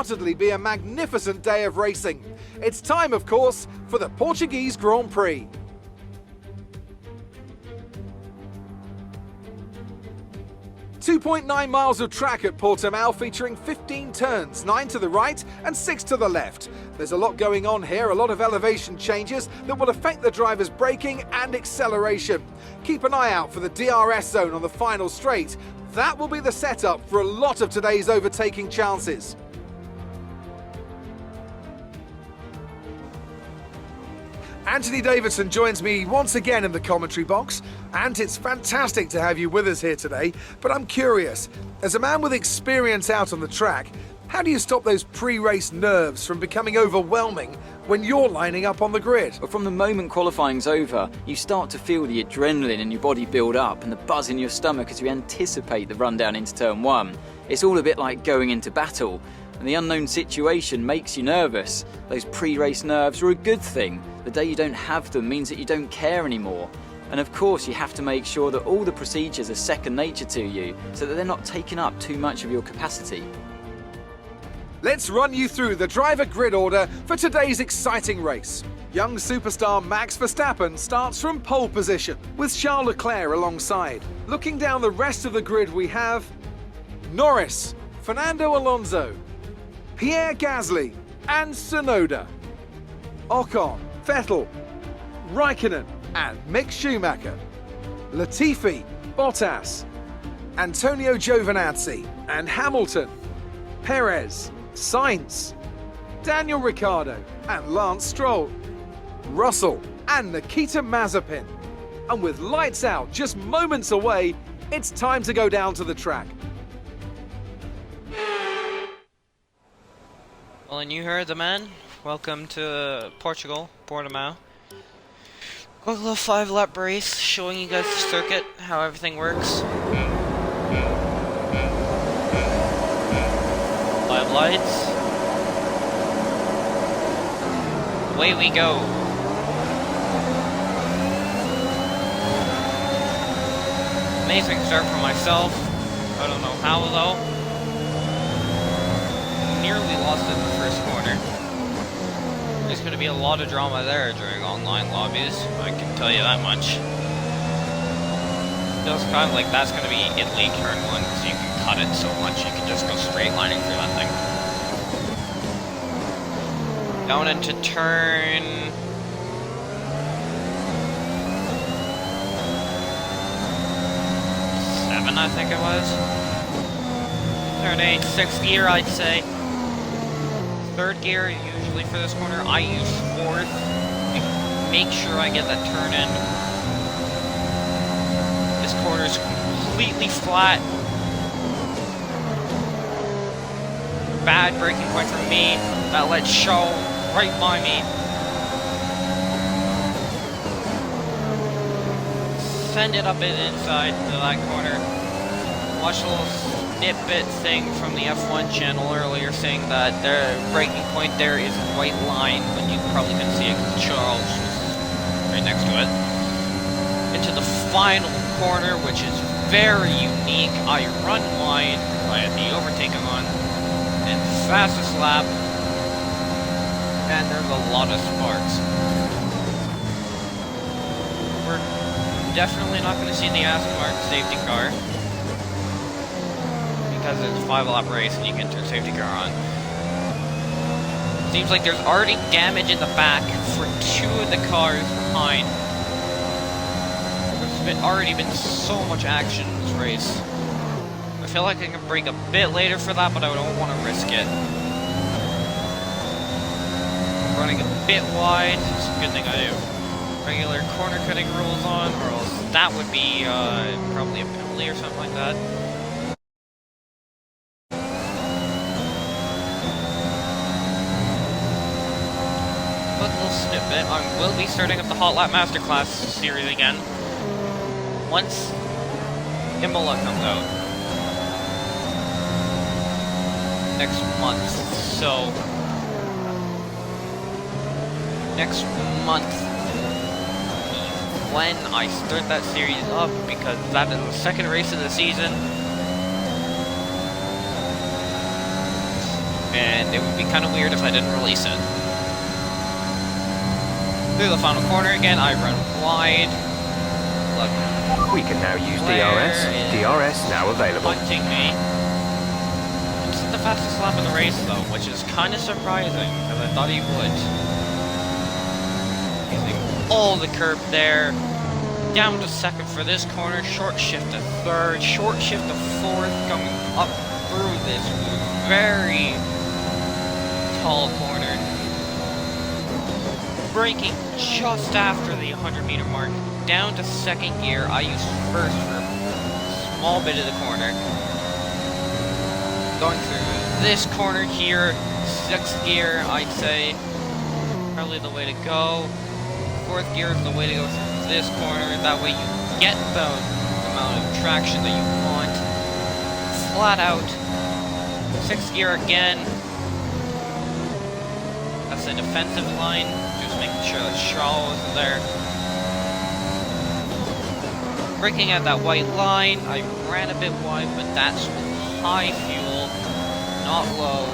Undoubtedly be a magnificent day of racing. It's time, of course, for the Portuguese Grand Prix. .9 miles of track at Portimao, featuring 15 turns, 9 to the right and 6 to the left. There's a lot going on here, a lot of elevation changes that will affect the driver's braking and acceleration. Keep an eye out for the DRS zone on the final straight. That will be the setup for a lot of today's overtaking chances. Anthony Davidson joins me once again in the commentary box, and it's fantastic to have you with us here today. But I'm curious, as a man with experience out on the track, how do you stop those pre-race nerves from becoming overwhelming when you're lining up on the grid? Well, from the moment qualifying's over, you start to feel the adrenaline in your body build up and the buzz in your stomach as you anticipate the rundown into turn one. It's all a bit like going into battle, and the unknown situation makes you nervous. Those pre-race nerves are a good thing. The day you don't have them means that you don't care anymore. And of course, you have to make sure that all the procedures are second nature to you, so that they're not taking up too much of your capacity. Let's run you through the driver grid order for today's exciting race. Young superstar Max Verstappen starts from pole position, with Charles Leclerc alongside. Looking down the rest of the grid, we have Norris, Fernando Alonso, Pierre Gasly and Tsunoda, Ocon, Vettel, Raikkonen and Mick Schumacher, Latifi, Bottas, Antonio Giovinazzi and Hamilton, Perez, Sainz, Daniel Ricciardo and Lance Stroll, Russell and Nikita Mazepin. And with lights out just moments away, it's time to go down to the track. Well, and you heard the man. Welcome to Portugal, Portimao. Got a little 5-lap race, showing you guys the circuit, how everything works. 5 lights. Away we go. Amazing start for myself. I don't know how though. Nearly lost it in the first corner. There's going to be a lot of drama there during online lobbies, I can tell you that much. Feels kind of like that's going to be Italy turn 1, because you can cut it so much you can just go straight lining through that thing. Down into turn... 7, I think it was. Turn 8, 6th gear, I'd say. 3rd gear, usually for this corner. I use 4th. Make sure I get that turn in. This corner is completely flat. Bad braking point for me. That lets show right by me. Send it up and inside to that corner. Watch a little snippet thing from the F1 channel earlier saying that their braking point there is a white line, but you probably couldn't see it because Charles was right next to it. Into the final corner, which is very unique. I run wide, I had the overtaking on, and fastest lap, and there's a lot of sparks. We're definitely not going to see the Aston Martin safety car, because it's a 5-lap race and you can turn safety car on. Seems like there's already damage in the back for 2 of the cars behind. There's already been so much action in this race. I feel like I can brake a bit later for that, but I don't want to risk it. Running a bit wide, it's a good thing I do. Regular corner cutting rules on, or else that would be probably a penalty or something like that. Snippet. I will be starting up the Hot Lap Masterclass series again once Imola comes out next month. So next month when I start that series up, because that is the second race of the season. and it would be kind of weird if I didn't release it. Through the final corner again, I run wide. Look, We can now use Claire DRS. is DRS now available. punching me. This is the fastest lap of the race though, which is kind of surprising, because I thought he would. Using all the curb there. Down to second for this corner, short shift to third, short shift to fourth, going up through this very tall corner. Braking just after the 100-meter mark, down to second gear. I use first for a small bit of the corner. Going through this corner here, sixth gear, I'd say, probably the way to go. Fourth gear is the way to go through this corner, that way you get the amount of traction that you want. Flat out. Sixth gear again. That's the defensive line, just making sure that Charles is there. Braking at that white line, I ran a bit wide, but that's with high fuel, not low.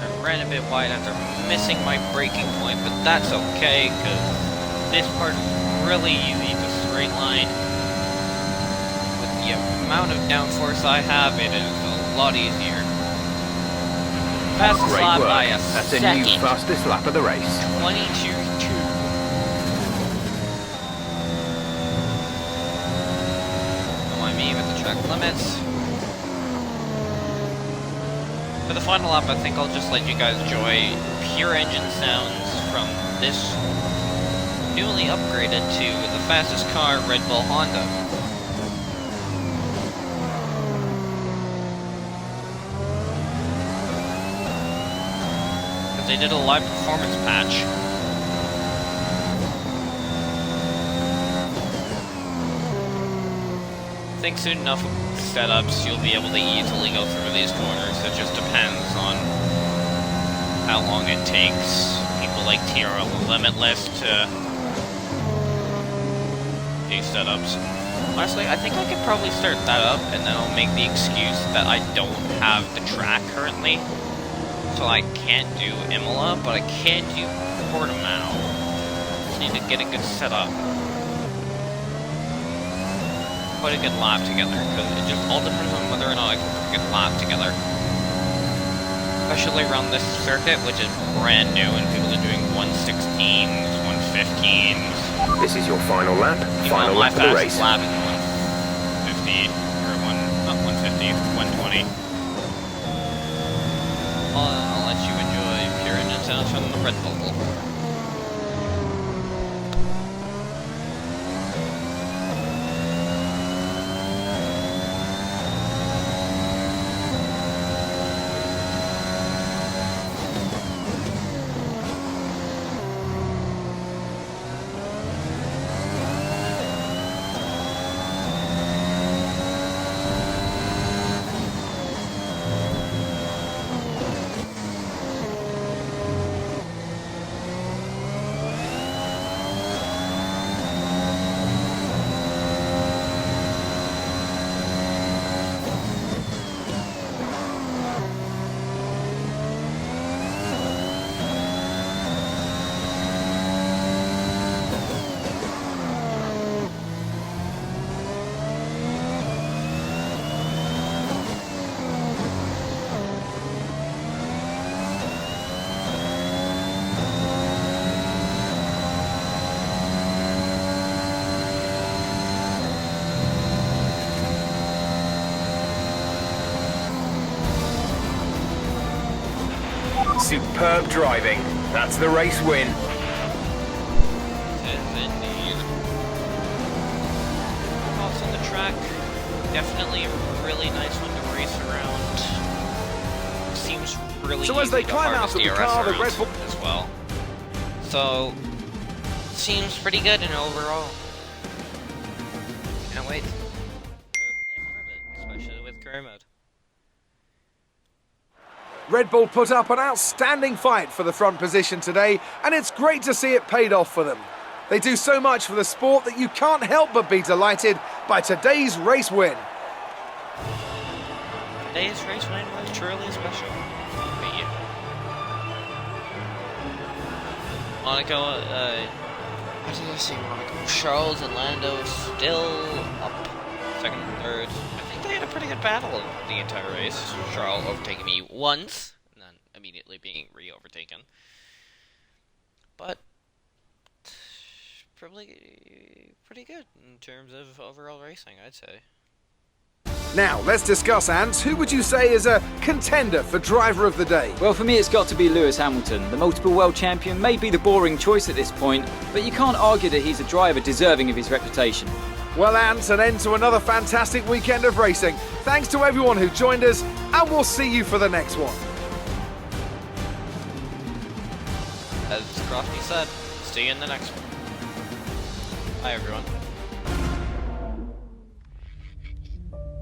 I ran a bit wide after missing my braking point, but that's okay, because this part is really easy to straight line. With the amount of downforce I have, it is a lot easier. Fastest Great lap work. by a That's second. a new fastest lap of the race. 22.2. Don't mind me with the track limits. For the final lap, I think I'll just let you guys enjoy pure engine sounds from this newly upgraded to the fastest car, Red Bull Honda. Because they did a live performance patch. I think soon enough with setups, you'll be able to easily go through these corners. It just depends on how long it takes people like TRL Limitless to do setups. Honestly, I think I could probably start that up, and then I'll make the excuse that I don't have the track currently, so I can't do Imola, but I can do Portimao. Just need to get a good setup. Put a good lap together, because it just all depends on whether or not I can put a good lap together. Especially around this circuit, which is brand new, and people are doing 116s, 115s. This is your final lap. Final lap of the race. Lap is 150, or not 150, 120. I'll let you enjoy pure engine sounds from the Red Bull. Superb driving. That's the race win. Indeed. Thoughts on the track? Definitely a really nice one to race around. Seems really So as easy they to climb out harvest of the DRS car, the route Red Bull... as well. So, seems pretty good in overall. Can't wait to play more of it, especially with career mode. Red Bull put up an outstanding fight for the front position today, and it's great to see it paid off for them. They do so much for the sport that you can't help but be delighted by today's race win. today's race win was truly special. Me. Monaco, what did I see? Monaco, Charles and Lando still up second and third. I think they had a pretty good battle the entire race. Charles overtaking me once, and then immediately being re-overtaken. But probably pretty good in terms of overall racing, I'd say. Now, let's discuss, Ants. Who would you say is a contender for driver of the day? Well, for me, it's got to be Lewis Hamilton. The multiple world champion may be the boring choice at this point, but you can't argue that he's a driver deserving of his reputation. Well, Ants, an end to another fantastic weekend of racing. Thanks to everyone who joined us, and we'll see you for the next one. As Crofty said, see you in the next one. Bye, everyone.